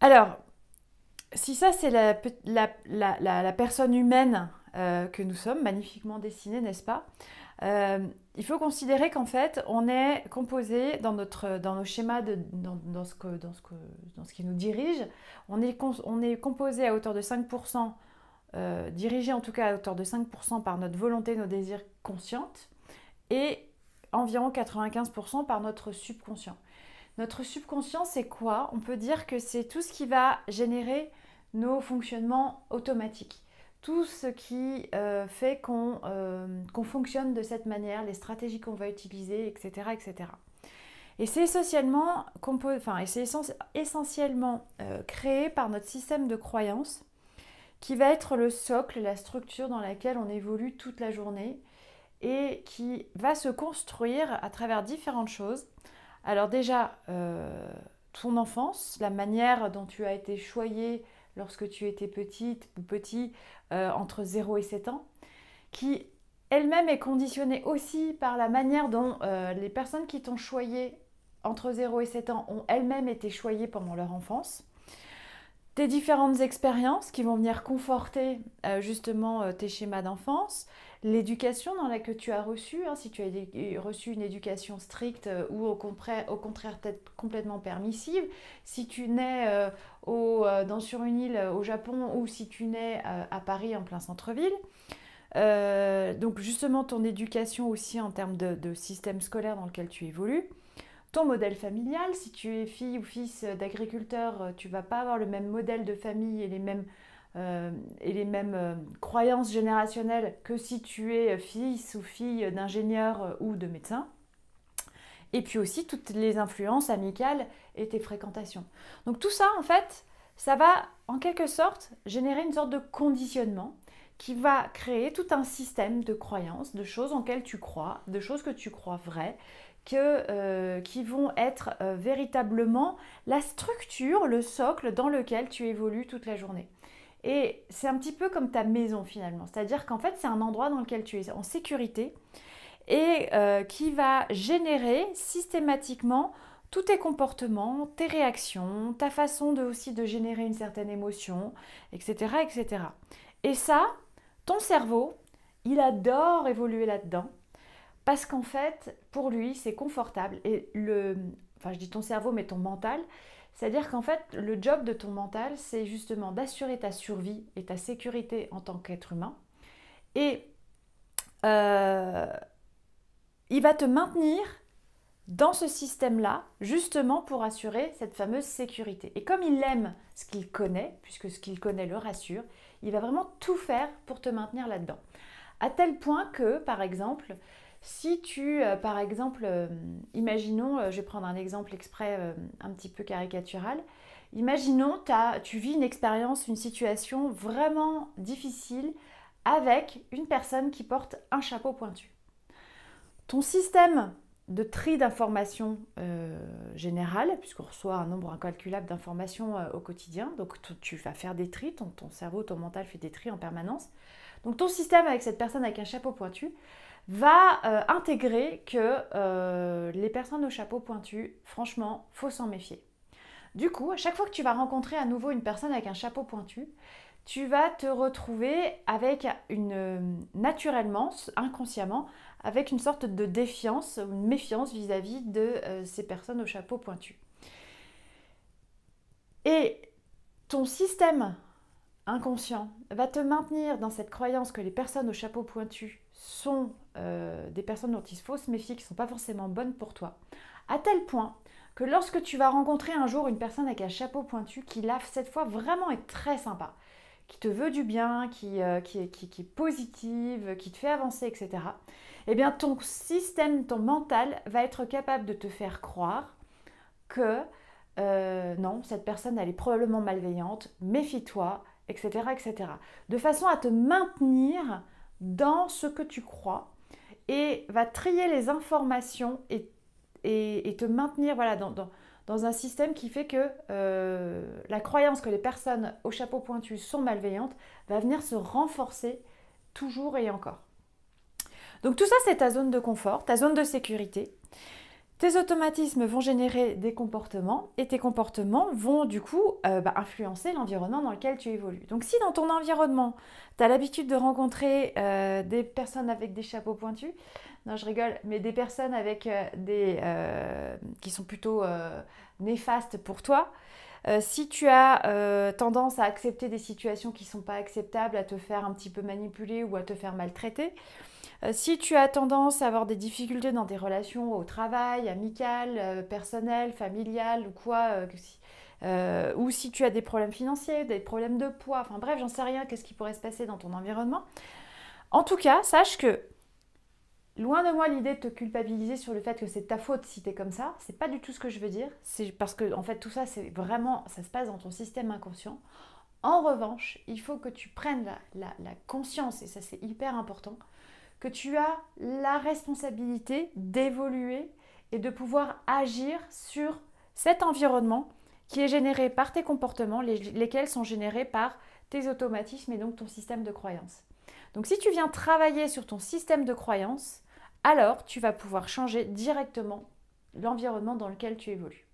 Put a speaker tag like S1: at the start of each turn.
S1: Alors, si ça c'est la personne humaine que nous sommes, magnifiquement dessinée, n'est-ce pas? Il faut considérer qu'en fait, on est composé dans nos schémas, dans ce qui nous dirige, on est composé à hauteur de 5%, dirigé en tout cas à hauteur de 5% par notre volonté, nos désirs conscientes, et environ 95% par notre subconscient. Notre subconscient, c'est quoi? On peut dire que c'est tout ce qui va générer nos fonctionnements automatiques. Tout ce qui fait qu'on fonctionne de cette manière, les stratégies qu'on va utiliser, etc. etc. Et c'est essentiellement créé par notre système de croyance qui va être le socle, la structure dans laquelle on évolue toute la journée et qui va se construire à travers différentes choses. Alors déjà, ton enfance, la manière dont tu as été choyé lorsque tu étais petite ou petit, entre 0 et 7 ans, qui elle-même est conditionnée aussi par la manière dont les personnes qui t'ont choyé entre 0 et 7 ans ont elles-mêmes été choyées pendant leur enfance. Tes différentes expériences qui vont venir conforter justement tes schémas d'enfance, l'éducation dans laquelle tu as reçu, hein, si tu as reçu une éducation stricte ou au contraire peut-être complètement permissive, si tu nais sur une île au Japon ou si tu nais à Paris en plein centre-ville. Donc justement ton éducation aussi en termes de système scolaire dans lequel tu évolues. Ton modèle familial, si tu es fille ou fils d'agriculteur, tu ne vas pas avoir le même modèle de famille et les mêmes croyances générationnelles que si tu es fils ou fille d'ingénieur ou de médecin. Et puis aussi toutes les influences amicales et tes fréquentations. Donc tout ça, en fait, ça va en quelque sorte générer une sorte de conditionnement qui va créer tout un système de croyances, de choses en lesquelles tu crois, de choses que tu crois vraies, qui vont être véritablement la structure, le socle dans lequel tu évolues toute la journée. Et c'est un petit peu comme ta maison finalement, c'est-à-dire qu'en fait c'est un endroit dans lequel tu es en sécurité et qui va générer systématiquement tous tes comportements, tes réactions, ta façon aussi de générer une certaine émotion, etc., etc. Et ça, ton cerveau, il adore évoluer là-dedans. Parce qu'en fait, pour lui, c'est confortable. Et enfin je dis ton cerveau, mais ton mental, c'est-à-dire qu'en fait, le job de ton mental, c'est justement d'assurer ta survie et ta sécurité en tant qu'être humain. Et euh, il va te maintenir dans ce système-là, justement pour assurer cette fameuse sécurité. Et comme il aime ce qu'il connaît, puisque ce qu'il connaît le rassure, il va vraiment tout faire pour te maintenir là-dedans. À tel point que, par exemple, si tu, imaginons, je vais prendre un exemple exprès un petit peu caricatural, imaginons tu vis une expérience, une situation vraiment difficile avec une personne qui porte un chapeau pointu. Ton système de tri d'informations générales, puisqu'on reçoit un nombre incalculable d'informations au quotidien, donc tu vas faire des tris, ton cerveau, ton mental fait des tris en permanence. Donc ton système avec cette personne avec un chapeau pointu va intégrer que les personnes au chapeau pointu, franchement, faut s'en méfier. Du coup, à chaque fois que tu vas rencontrer à nouveau une personne avec un chapeau pointu, tu vas te retrouver avec naturellement, inconsciemment, avec une sorte de défiance, une méfiance vis-à-vis de ces personnes au chapeau pointu. Et ton système inconscient va te maintenir dans cette croyance que les personnes au chapeau pointu sont des personnes dont il faut se méfier, qui ne sont pas forcément bonnes pour toi, à tel point que lorsque tu vas rencontrer un jour une personne avec un chapeau pointu qui là, cette fois, vraiment est très sympa, qui te veut du bien, qui est positive, qui te fait avancer, etc., eh bien ton système, ton mental va être capable de te faire croire que non, cette personne, elle est probablement malveillante, méfie-toi, etc., etc. De façon à te maintenir dans ce que tu crois et va trier les informations et te maintenir voilà, dans un système qui fait que la croyance que les personnes au chapeau pointu sont malveillantes va venir se renforcer toujours et encore. Donc tout ça, c'est ta zone de confort, ta zone de sécurité. Tes automatismes vont générer des comportements et tes comportements vont du coup influencer l'environnement dans lequel tu évolues. Donc si dans ton environnement, tu as l'habitude de rencontrer des personnes avec des chapeaux pointus, non je rigole, mais des personnes avec qui sont plutôt néfastes pour toi, si tu as tendance à accepter des situations qui ne sont pas acceptables, à te faire un petit peu manipuler ou à te faire maltraiter, si tu as tendance à avoir des difficultés dans tes relations au travail, amicales, personnelles, familiales ou quoi, ou si tu as des problèmes financiers, des problèmes de poids, enfin bref, j'en sais rien, qu'est-ce qui pourrait se passer dans ton environnement. En tout cas, sache que loin de moi l'idée de te culpabiliser sur le fait que c'est ta faute si tu es comme ça, c'est pas du tout ce que je veux dire, c'est parce que en fait tout ça c'est vraiment, ça se passe dans ton système inconscient. En revanche, il faut que tu prennes la conscience, et ça c'est hyper important, que tu as la responsabilité d'évoluer et de pouvoir agir sur cet environnement qui est généré par tes comportements, lesquels sont générés par tes automatismes et donc ton système de croyance. Donc si tu viens travailler sur ton système de croyance, alors tu vas pouvoir changer directement l'environnement dans lequel tu évolues.